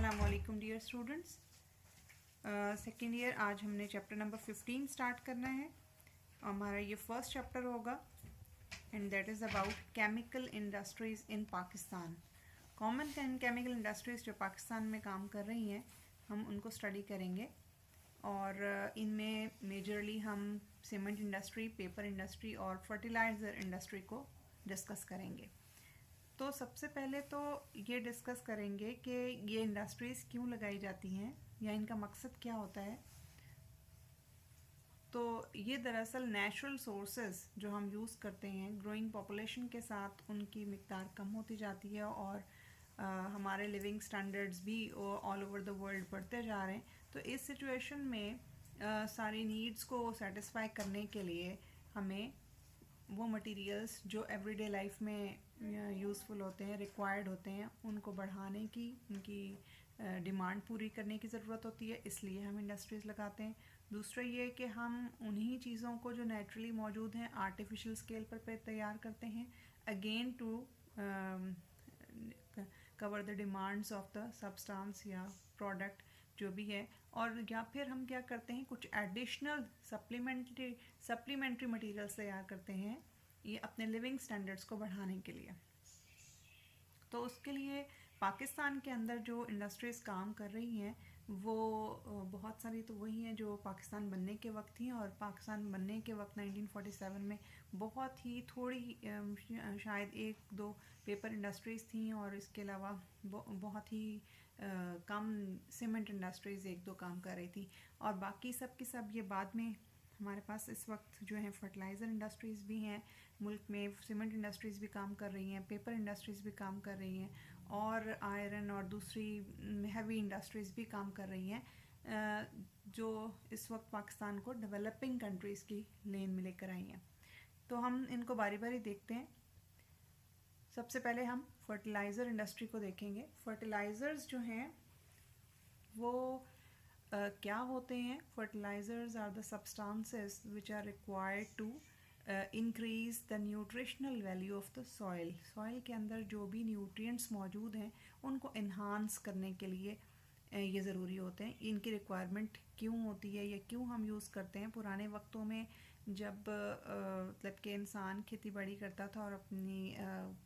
अस्सलाम वालेकुम dear students. Second year आज हमने चैप्टर नंबर 15 स्टार्ट करना है। हमारा ये फर्स्ट चैप्टर होगा and that is about chemical industries in Pakistan. Common chemical industries जो पाकिस्तान में काम कर रही हैं हम उनको स्टडी करेंगे और इनमें मेजरली हम सीमेंट इंडस्ट्री, पेपर इंडस्ट्री और फर्टिलाइज़र इंडस्ट्री को डिस्कस करेंगे। तो सबसे पहले तो ये डिस्कस करेंगे कि ये इंडस्ट्रीज़ क्यों लगाई जाती हैं या इनका मकसद क्या होता है। तो ये दरअसल नेचुरल सोर्सेज जो हम यूज़ करते हैं, ग्रोइंग पॉपुलेशन के साथ उनकी मिक़दार कम होती जाती है और हमारे लिविंग स्टैंडर्ड्स भी ऑल ओवर द वर्ल्ड बढ़ते जा रहे हैं। तो इस सिचुएशन में सारी नीड्स को सेटिस्फाई करने के लिए हमें वो मटेरियल्स जो एवरीडे लाइफ में यूज़फुल होते हैं, रिक्वायर्ड होते हैं, उनको बढ़ाने की, उनकी डिमांड पूरी करने की ज़रूरत होती है, इसलिए हम इंडस्ट्रीज़ लगाते हैं। दूसरा ये कि हम उन्हीं चीज़ों को जो नेचुरली मौजूद हैं आर्टिफिशियल स्केल पर तैयार करते हैं, again to cover the demands of the substance या प्रोडक्ट जो भी है। और या फिर हम क्या करते हैं, कुछ एडिशनल सप्लीमेंट्री मटेरियल्स तैयार करते हैं ये अपने लिविंग स्टैंडर्ड्स को बढ़ाने के लिए। तो उसके लिए पाकिस्तान के अंदर जो इंडस्ट्रीज़ काम कर रही हैं वो बहुत सारी तो वही हैं जो पाकिस्तान बनने के वक्त थी, और पाकिस्तान बनने के वक्त 1947 में बहुत ही थोड़ी शायद एक दो पेपर इंडस्ट्रीज़ थी और इसके अलावा बहुत ही कम सीमेंट इंडस्ट्रीज़ एक दो काम कर रही थी, और बाकी सब की सब ये बाद में हमारे पास इस वक्त जो है फर्टिलाइज़र इंडस्ट्रीज़ भी हैं मुल्क में, सीमेंट इंडस्ट्रीज़ भी काम कर रही हैं, पेपर इंडस्ट्रीज़ भी काम कर रही हैं और आयरन और दूसरी हैवी इंडस्ट्रीज़ भी काम कर रही हैं जो इस वक्त पाकिस्तान को डेवलपिंग कंट्रीज़ की लेन में लेकर आई हैं। तो हम इनको बारी बारी देखते हैं। सबसे पहले हम फर्टिलाइज़र इंडस्ट्री को देखेंगे। फर्टिलाइज़र्स जो हैं वो क्या होते हैं? Fertilizers are the substances which are required to increase the nutritional value of the soil. Soil के अंदर जो भी न्यूट्रिएंट्स मौजूद हैं उनको इन्हांस करने के लिए ये ज़रूरी होते हैं। इनकी रिक्वायरमेंट क्यों होती है या क्यों हम यूज़ करते हैं? पुराने वक्तों में जब मतलब कि इंसान खेती बाड़ी करता था और अपनी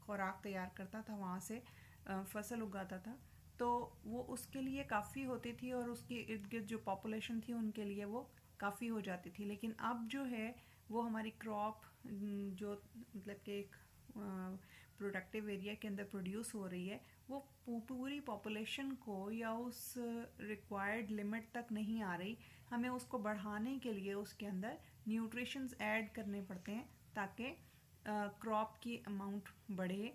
खुराक तैयार करता था, वहाँ से फसल उगाता था, तो वो उसके लिए काफ़ी होती थी और उसके इर्द गिर्द जो पॉपुलेशन थी उनके लिए वो काफ़ी हो जाती थी। लेकिन अब जो है वो हमारी क्रॉप जो मतलब कि एक प्रोडक्टिव एरिया के अंदर प्रोड्यूस हो रही है वो पूरी पॉपुलेशन को या उस रिक्वायर्ड लिमिट तक नहीं आ रही। हमें उसको बढ़ाने के लिए उसके अंदर न्यूट्रिशंस ऐड करने पड़ते हैं ताकि क्रॉप की अमाउंट बढ़े,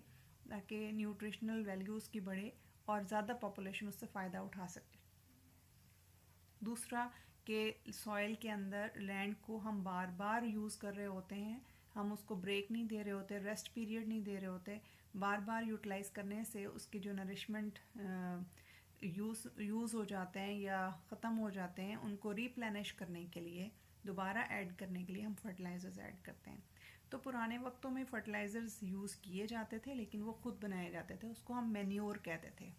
ताकि न्यूट्रिशनल वैल्यूज़ की बढ़े और ज़्यादा पॉपुलेशन उससे फ़ायदा उठा सके। दूसरा कि सॉइल के अंदर लैंड को हम बार बार यूज़ कर रहे होते हैं, हम उसको ब्रेक नहीं दे रहे होते, रेस्ट पीरियड नहीं दे रहे होते। बार बार यूटिलाइज़ करने से उसकी जो नरिशमेंट यूज़ हो जाते हैं या ख़त्म हो जाते हैं, उनको रिप्लेनिश करने के लिए, दोबारा ऐड करने के लिए हम फर्टिलाइज़र्स ऐड करते हैं। तो पुराने वक्तों में फर्टिलाइज़र्स यूज़ किए जाते थे लेकिन वो खुद बनाए जाते थे, उसको हम मैन्योर कहते थे।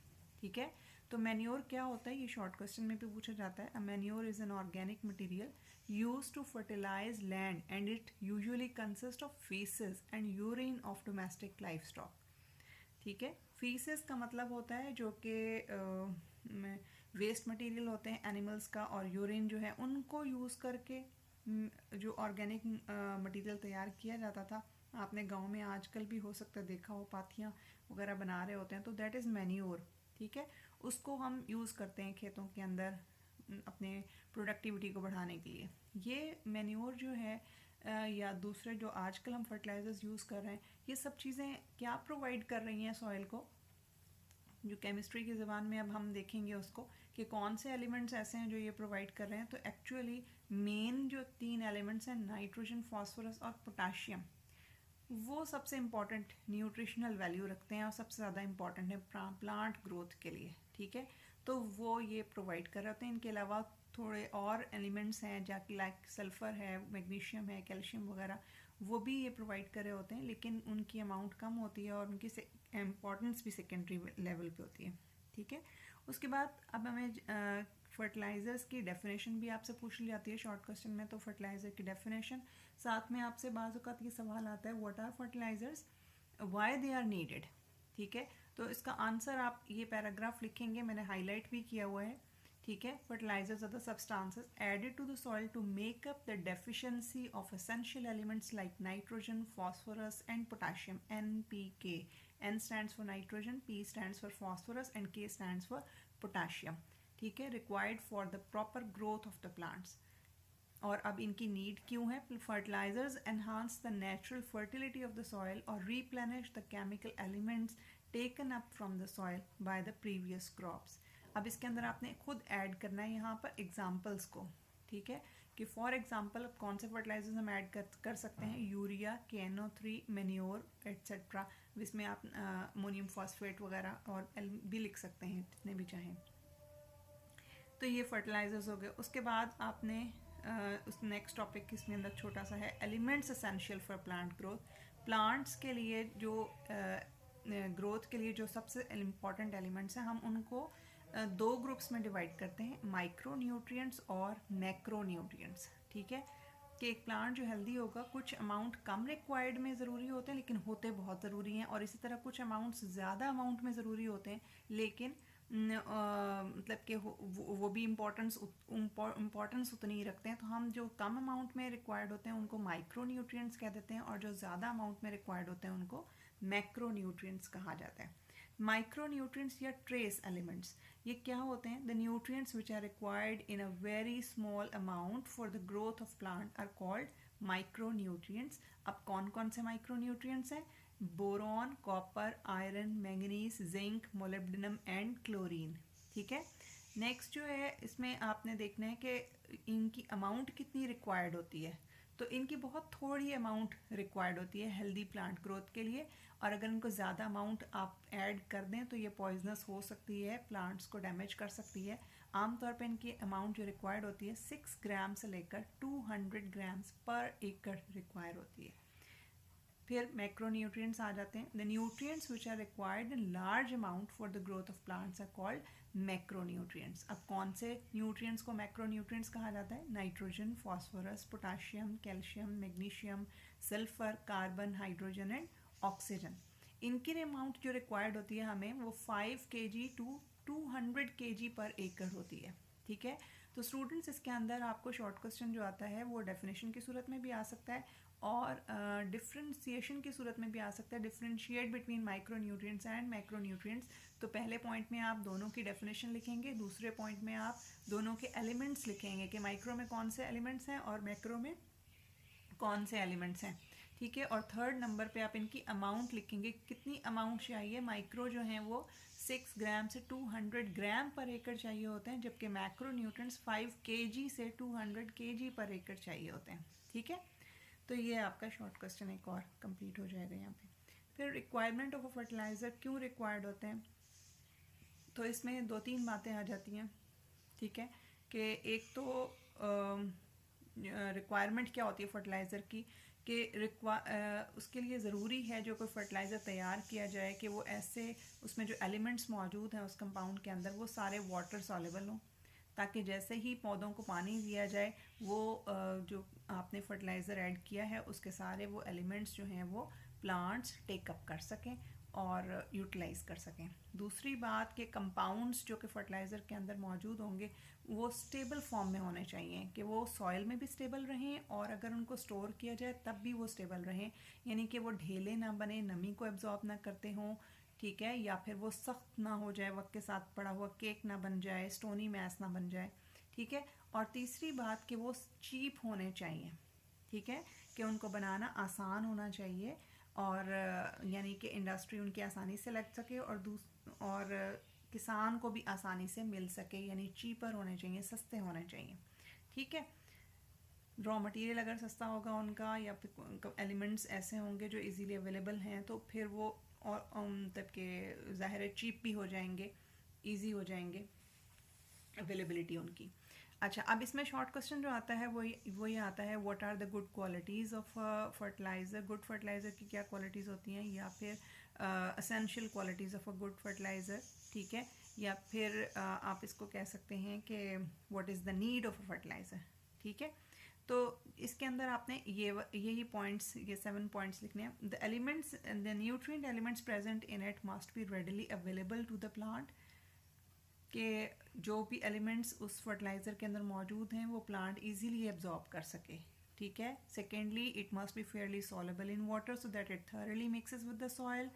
ठीक है, तो मैन्योर क्या होता है ये शॉर्ट क्वेश्चन में भी पूछा जाता है। A manure is an organic material used to fertilise land and it usually consist of faeces and urine of domestic life stock. ठीक है, फीसेस का मतलब होता है जो कि वेस्ट मटेरियल होते हैं एनिमल्स का, और यूरिन जो है उनको यूज़ करके जो ऑर्गेनिक मटेरियल तैयार किया जाता था। आपने गांव में आजकल भी हो सकता है देखा हो, पाथियाँ वगैरह बना रहे होते हैं, तो दैट इज़ मैन्योर। ठीक है, उसको हम यूज़ करते हैं खेतों के अंदर अपने प्रोडक्टिविटी को बढ़ाने के लिए। ये मैन्योर जो है या दूसरे जो आजकल हम फर्टिलाइज़र्स यूज़ कर रहे हैं, ये सब चीज़ें क्या प्रोवाइड कर रही हैं सॉइल को? जो केमिस्ट्री की ज़बान में अब हम देखेंगे उसको कि कौन से एलिमेंट्स ऐसे हैं जो ये प्रोवाइड कर रहे हैं। तो एक्चुअली मेन जो 3 एलिमेंट्स हैं, नाइट्रोजन, फॉस्फोरस और पोटाशियम, वो सबसे इम्पॉर्टेंट न्यूट्रिशनल वैल्यू रखते हैं और सबसे ज़्यादा इम्पॉर्टेंट है प्लांट ग्रोथ के लिए। ठीक है, तो वो ये प्रोवाइड कर रहे होते हैं। इनके अलावा थोड़े और एलिमेंट्स हैं जाकि लाइक सल्फ़र है, मैग्नीशियम है, कैल्शियम वगैरह, वो भी ये प्रोवाइड कर रहे होते हैं, लेकिन उनकी अमाउंट कम होती है और उनकी इम्पॉर्टेंस भी सेकेंडरी लेवल पे होती है। ठीक है। उसके बाद अब हमें फर्टिलाइज़र्स की डेफिनेशन भी आपसे पूछ ली जाती है शॉर्ट क्वेश्चन में, तो फर्टिलाइज़र की डेफिनेशन, साथ में आपसे बाज़ औक़ात ये सवाल आता है what are fertilizers, why they are needed. ठीक है, तो इसका आंसर आप ये पैराग्राफ लिखेंगे, मैंने हाईलाइट भी किया हुआ है। ठीक है, fertilizers are the substances added to the soil to make up the deficiency of essential elements like nitrogen, phosphorus and potassium, NPK। N stands for nitrogen, P stands for phosphorus and K stands for potassium। ठीक है, required for the proper growth of the plants। और अब इनकी need क्यों है? Fertilisers enhance the natural fertility of the soil और replenish the chemical elements taken up from the soil by the previous crops. अब इसके अंदर आपने खुद ऐड करना है यहाँ पर एग्जाम्पल्स को। ठीक है, कि फॉर एग्जाम्पल कौन से फर्टिलाइजर्स हम ऐड कर सकते हैं? Urea, KNO3, manure etcetera. इसमें आप अमोनियम फॉस्फेट वगैरह और भी लिख सकते हैं जितने भी चाहें। तो ये फर्टिलाइजर्स हो गए। उसके बाद आपने उस नेक्स्ट टॉपिक इसमें अंदर छोटा सा है elements essential for plant growth. Plants के लिए जो ग्रोथ के लिए जो सबसे इम्पॉर्टेंट एलिमेंट्स हैं, हम उनको दो ग्रुप्स में डिवाइड करते हैं, माइक्रो न्यूट्रिएंट्स और मैक्रो न्यूट्रिएंट्स। ठीक है, कि एक प्लांट जो हेल्दी होगा कुछ अमाउंट कम रिक्वायर्ड में ज़रूरी होते हैं लेकिन होते बहुत ज़रूरी हैं, और इसी तरह कुछ अमाउंट्स ज़्यादा अमाउंट में ज़रूरी होते हैं लेकिन मतलब कि वो भी इम्पोर्टेंस उतनी ही रखते हैं। तो हम जो कम अमाउंट में रिक्वायर्ड होते हैं उनको माइक्रो न्यूट्रिएंट्स कह देते हैं, और जो ज़्यादा अमाउंट में रिक्वायर्ड होते हैं उनको मैक्रो न्यूट्रिएंट्स कहा जाता है। माइक्रो न्यूट्रिएंट्स या ट्रेस एलिमेंट्स, ये क्या होते हैं? The nutrients which are required in a very small amount for the growth of plant are called micro nutrients. अब कौन कौन से माइक्रो न्यूट्रिएंट्स हैं? Boron, copper, iron, manganese, zinc, molybdenum and chlorine. ठीक है, नेक्स्ट जो है इसमें आपने देखना है कि इनकी अमाउंट कितनी रिक्वायर्ड होती है। तो इनकी बहुत थोड़ी अमाउंट रिक्वायर्ड होती है हेल्दी प्लांट ग्रोथ के लिए, और अगर इनको ज़्यादा अमाउंट आप ऐड कर दें तो ये पॉइजनस हो सकती है, प्लांट्स को डैमेज कर सकती है। आमतौर पर इनकी अमाउंट जो रिक्वायर्ड होती है 6 ग्राम से लेकर 200 ग्राम्स पर एकड़ रिक्वायर होती है। फिर मैक्रोन्यूट्रिएंट्स आ जाते हैं। The nutrients which are required in large amount for the growth of plants are called macronutrients. अब कौन से न्यूट्रिएंट्स को मैक्रोन्यूट्रिएंट्स कहा जाता है? Nitrogen, phosphorus, potassium, calcium, magnesium, sulphur, carbon, hydrogen and oxygen. इनकी अमाउंट जो रिक्वायर्ड होती है हमें वो 5 kg टू 200 kg पर एकड़ होती है। ठीक है, तो स्टूडेंट्स इसके अंदर आपको शॉर्ट क्वेश्चन जो आता है वो डेफिनेशन की सूरत में भी आ सकता है और डिफ्रेंशिएशन की सूरत में भी आ सकता है, differentiate between micro nutrients and macro nutrients. तो पहले पॉइंट में आप दोनों की डेफिनेशन लिखेंगे, दूसरे पॉइंट में आप दोनों के एलिमेंट्स लिखेंगे कि माइक्रो में कौन से एलिमेंट्स हैं और मैक्रो में कौन से एलिमेंट्स हैं। ठीक है, और थर्ड नंबर पे आप इनकी अमाउंट लिखेंगे, कितनी अमाउंट चाहिए। माइक्रो जो हैं वो 6 ग्राम से 200 ग्राम पर एकड़ चाहिए होते हैं, जबकि मैक्रो न्यूट्रिएंट्स 5 kg से 200 kg पर एकड़ चाहिए होते हैं। ठीक है, तो ये आपका शॉर्ट क्वेश्चन एक और कंप्लीट हो जाएगा यहाँ पे। फिर रिक्वायरमेंट ऑफ अ फर्टिलाइज़र क्यों रिक्वायर्ड होते हैं, तो इसमें 2-3 बातें आ जाती हैं। ठीक है, कि एक तो रिक्वायरमेंट क्या होती है फर्टिलाइज़र की, कि उसके लिए ज़रूरी है जो कोई फर्टिलाइज़र तैयार किया जाए कि वो ऐसे उसमें जो एलिमेंट्स मौजूद हैं उस कंपाउंड के अंदर वो सारे वाटर सॉल्युबल हों, ताकि जैसे ही पौधों को पानी दिया जाए वो जो आपने फर्टिलाइज़र ऐड किया है उसके सारे वो एलिमेंट्स जो हैं वो प्लांट्स टेकअप कर सकें और यूटिलाइज़ कर सकें। दूसरी बात कि कंपाउंड्स जो कि फर्टिलाइज़र के अंदर मौजूद होंगे वो स्टेबल फॉर्म में होने चाहिए, कि वो सॉइल में भी स्टेबल रहें और अगर उनको स्टोर किया जाए तब भी वो स्टेबल रहें, यानी कि वो ढेले ना बने, नमी को एब्जॉर्ब ना करते हों। ठीक है, या फिर वो सख्त ना हो जाए, वक्त के साथ पड़ा हुआ केक ना बन जाए, स्टोनी मैस ना बन जाए। ठीक है, और तीसरी बात कि वो चीप होने चाहिए। ठीक है, कि उनको बनाना आसान होना चाहिए और यानी कि इंडस्ट्री उनकी आसानी से लग सके और किसान को भी आसानी से मिल सके, यानी चीपर होने चाहिए, सस्ते होने चाहिए। ठीक है, रॉ मटेरियल अगर सस्ता होगा उनका या फिर एलिमेंट्स ऐसे होंगे जो इजीली अवेलेबल हैं तो फिर वो और मतलब के ज़ाहिर है चीप भी हो जाएंगे, इजी हो जाएंगे अवेलेबिलिटी उनकी। अच्छा, अब इसमें शॉर्ट क्वेश्चन जो आता है वो ये आता है what are the good qualities of fertilizer. Good fertilizer की क्या क्वालिटीज़ होती हैं, या फिर essential qualities of a good fertilizer. ठीक है, या फिर आप इसको कह सकते हैं कि what is the need of a fertiliser, ठीक है। तो इसके अंदर आपने यही पॉइंट्स, ये 7 पॉइंट्स लिखने हैं। The elements, the nutrient elements present in it must be readily available to the plant, कि जो भी एलिमेंट्स उस फर्टिलाइज़र के अंदर मौजूद हैं वो प्लांट इजीली एब्जॉर्ब कर सके, ठीक है। Secondly, it must B Fairlie soluble in water so that it thoroughly mixes with the soil,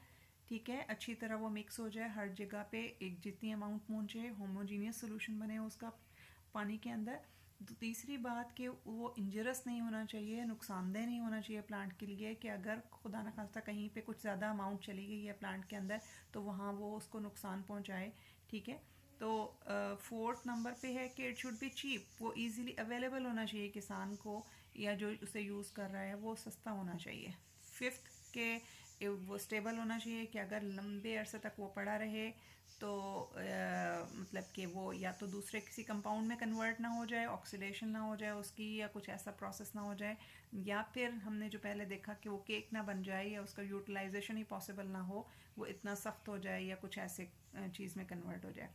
ठीक है, अच्छी तरह वो मिक्स हो जाए, हर जगह पे एक जितनी अमाउंट पहुँचे, होमोजीनियस सोल्यूशन बने उसका पानी के अंदर। तो तीसरी बात कि वो इंजरस नहीं होना चाहिए, नुकसानदेह नहीं होना चाहिए प्लांट के लिए, कि अगर खुदा न खास्ता कहीं पे कुछ ज़्यादा अमाउंट चली गई है प्लांट के अंदर तो वहाँ वो उसको नुकसान पहुँचाए, ठीक है। तो फोर्थ नंबर पे है कि इट शुड बी चीप, वो इजीली अवेलेबल होना चाहिए किसान को, या जो उसे यूज़ कर रहा है वो सस्ता होना चाहिए। फिफ्थ के वो स्टेबल होना चाहिए, कि अगर लंबे अरसे तक वो पड़ा रहे तो मतलब कि वो या तो दूसरे किसी कंपाउंड में कन्वर्ट ना हो जाए, ऑक्सीडेशन ना हो जाए उसकी, या कुछ ऐसा प्रोसेस ना हो जाए, या फिर हमने जो पहले देखा कि वो केक ना बन जाए या उसका यूटिलाइजेशन ही पॉसिबल ना हो, वो इतना सख्त हो जाए या कुछ ऐसे चीज़ में कन्वर्ट हो जाए,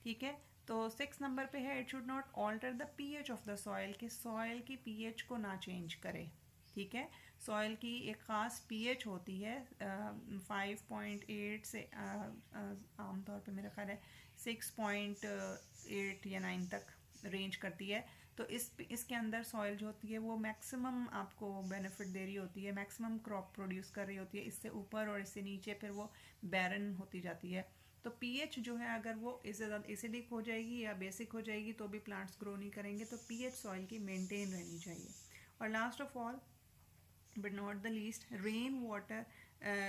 ठीक है। तो 6 नंबर पे है it should not alter the pH of the soil, कि सॉइल की पीएच को ना चेंज करे, ठीक है। सॉइल की एक ख़ास पीएच होती है 5.8 से आमतौर पे मेरा ख्याल है 6.8 या 9 तक रेंज करती है। तो इसके अंदर सॉइल जो होती है वो मैक्सिमम आपको बेनिफिट दे रही होती है, मैक्सिमम क्रॉप प्रोड्यूस कर रही होती है। इससे ऊपर और इससे नीचे फिर वो बैरन होती जाती है। तो पीएच जो है अगर वो इससे ज़्यादा एसिडिक हो जाएगी या बेसिक हो जाएगी तो भी प्लांट्स ग्रो नहीं करेंगे। तो पीएच सॉइल की मेंटेन रहनी चाहिए। और last of all but not the least, rain water,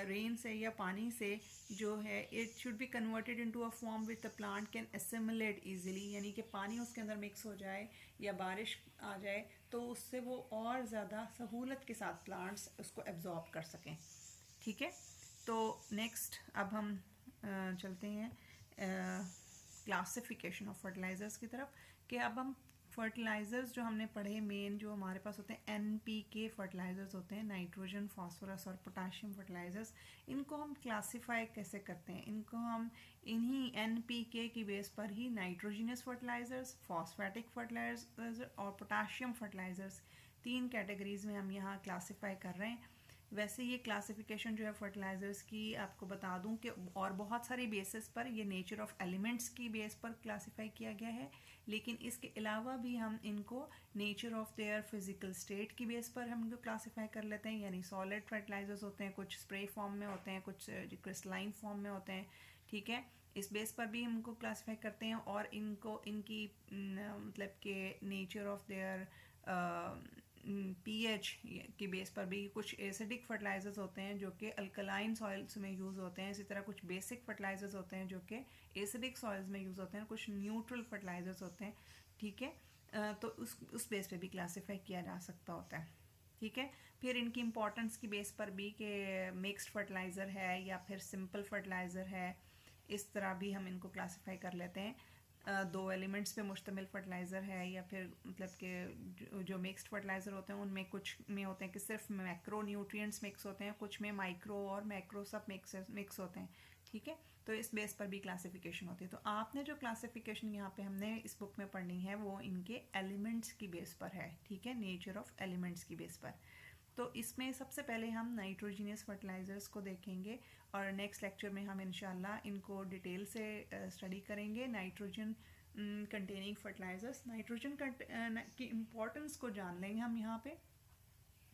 rain से या पानी से जो है it should be converted into a form with the plant can assimilate easily, यानी कि पानी उसके अंदर मिक्स हो जाए या बारिश आ जाए तो उससे वो और ज़्यादा सहूलत के साथ प्लांट्स उसको एब्जॉर्ब कर सकें, ठीक है। तो नेक्स्ट अब हम चलते हैं क्लासिफिकेशन ऑफ फर्टिलाइज़र्स की तरफ, कि अब हम फर्टिलाइज़र्स जो हमने पढ़े मेन जो हमारे पास होते हैं NPK फर्टिलाइज़र्स होते हैं, नाइट्रोजन, फास्फोरस और पोटाशियम फर्टिलाइज़र्स, इनको हम क्लासीफाई कैसे करते हैं? इनको हम इन्हीं NPK की बेस पर ही नाइट्रोजिनस फर्टिलाइज़र्स, फॉस्फेटिक फर्टिलाइज़र्स और पोटाशियम फर्टिलाइज़र्स 3 कैटेगरीज़ में हम यहाँ क्लासीफाई कर रहे हैं। वैसे ये क्लासिफिकेशन जो है फर्टिलाइज़र्स की आपको बता दूं कि और बहुत सारी बेसिस पर, ये नेचर ऑफ एलिमेंट्स की बेस पर क्लासिफाई किया गया है, लेकिन इसके अलावा भी हम इनको nature of their physical state की बेस पर हम इनको क्लासिफाई कर लेते हैं। यानी सॉलिड फर्टिलाइजर्स होते हैं, कुछ स्प्रे फॉर्म में होते हैं, कुछ क्रिस्टलाइन फॉर्म में होते हैं, ठीक है। इस बेस पर भी हम इनको क्लासिफाई करते हैं और इनको इनकी मतलब के नेचर ऑफ देयर पीएच की बेस पर भी कुछ एसिडिक फर्टिलाइजर्स होते हैं जो कि अल्कलाइन सॉइल्स में यूज़ होते हैं। इसी तरह कुछ बेसिक फर्टिलाइजर्स होते हैं जो कि एसिडिक सॉइल्स में यूज़ होते हैं, कुछ न्यूट्रल फर्टिलाइजर्स होते हैं, ठीक है। तो उस बेस पे भी क्लासीफाई किया जा सकता होता है, ठीक है। फिर इनकी इंपॉर्टेंस की बेस पर भी कि मिक्स्ड फर्टिलाइज़र है या फिर सिंपल फर्टिलाइज़र है, इस तरह भी हम इनको क्लासीफाई कर लेते हैं। 2 एलिमेंट्स पे मुश्तमिल फर्टिलाइज़र है या फिर मतलब कि जो मिक्स्ड फर्टिलाइज़र होते हैं उनमें कुछ में होते हैं कि सिर्फ मैक्रो न्यूट्रिएंट्स मिक्स होते हैं, कुछ में माइक्रो और मैक्रो सब मिक्स होते हैं, ठीक है। तो इस बेस पर भी क्लासिफिकेशन होती है। तो आपने जो क्लासिफिकेशन यहाँ पे हमने इस बुक में पढ़नी है वो इनके एलिमेंट्स की बेस पर है, ठीक है, नेचर ऑफ एलिमेंट्स की बेस पर। तो इसमें सबसे पहले हम नाइट्रोजिनियस फर्टिलाइज़र्स को देखेंगे और नेक्स्ट लेक्चर में हम इंशाल्लाह इनको डिटेल से स्टडी करेंगे। नाइट्रोजन कंटेनिंग फर्टिलाइज़र्स, नाइट्रोजन की इम्पोर्टेंस को जान लेंगे हम यहाँ पे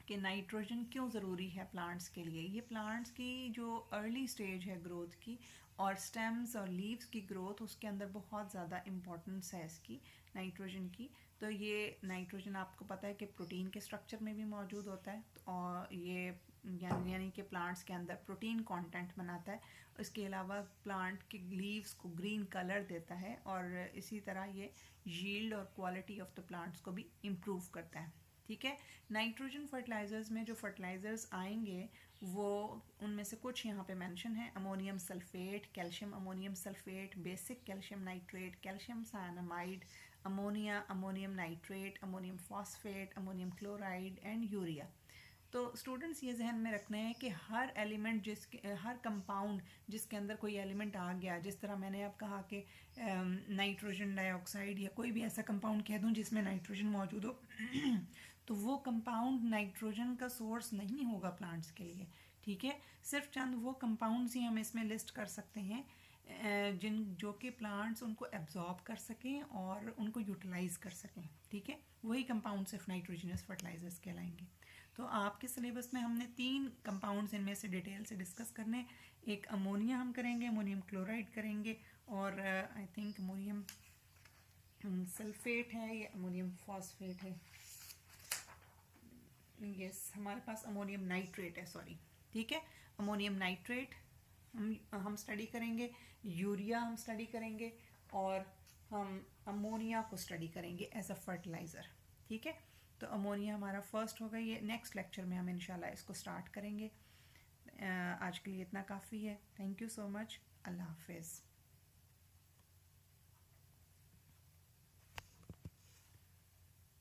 कि नाइट्रोजन क्यों ज़रूरी है प्लांट्स के लिए। ये प्लांट्स की जो अर्ली स्टेज है ग्रोथ की और स्टेम्स और लीव्स की ग्रोथ, उसके अंदर बहुत ज़्यादा इम्पोर्टेंस है इसकी नाइट्रोजन की। तो ये नाइट्रोजन आपको पता है कि प्रोटीन के स्ट्रक्चर में भी मौजूद होता है और ये यानी कि प्लांट्स के अंदर प्रोटीन कंटेंट बनाता है। इसके अलावा प्लांट के लीव्स को ग्रीन कलर देता है और इसी तरह ये यील्ड और क्वालिटी ऑफ द प्लांट्स को भी इम्प्रूव करता है, ठीक है। नाइट्रोजन फर्टिलाइजर्स में जो फर्टिलाइजर्स आएंगे वो उनमें से कुछ यहाँ पे मेंशन है। Ammonium sulphate, calcium ammonium sulphate, basic calcium nitrate, calcium cyanamide, ammonia, ammonium nitrate, ammonium phosphate, ammonium chloride and urea. तो स्टूडेंट्स ये जहन में रखना है कि हर एलिमेंट हर कंपाउंड जिसके अंदर कोई एलिमेंट आ गया, जिस तरह मैंने अब कहा कि नाइट्रोजन डाइऑक्साइड या कोई भी ऐसा कंपाउंड कह दूं जिसमें नाइट्रोजन मौजूद हो तो वो कंपाउंड नाइट्रोजन का सोर्स नहीं होगा प्लांट्स के लिए, ठीक है। सिर्फ चंद वो कंपाउंड्स ही हम इसमें लिस्ट कर सकते हैं जो कि प्लांट्स उनको एब्जॉर्ब कर सकें और उनको यूटिलाइज कर सकें, ठीक है। वही कंपाउंड सिर्फ नाइट्रोजनस फर्टिलाइजर्स कहलाएंगे। तो आपके सिलेबस में हमने 3 कंपाउंड्स इनमें से डिटेल से डिस्कस करने। एक अमोनिया हम करेंगे, अमोनियम क्लोराइड करेंगे, और आई थिंक अमोनियम सल्फेट है या अमोनियम फॉस्फेट है, यस हमारे पास अमोनियम नाइट्रेट है, सॉरी, ठीक है। अमोनियम नाइट्रेट हम स्टडी करेंगे, यूरिया हम स्टडी करेंगे, और हम अमोनिया को स्टडी करेंगे एज अ फर्टिलाइज़र, ठीक है। तो अमोनिया हमारा फर्स्ट होगा, ये नेक्स्ट लेक्चर में हम इंशाल्लाह इसको स्टार्ट करेंगे। आज के लिए इतना काफ़ी है। Thank you so much. अल्लाह हाफिज़।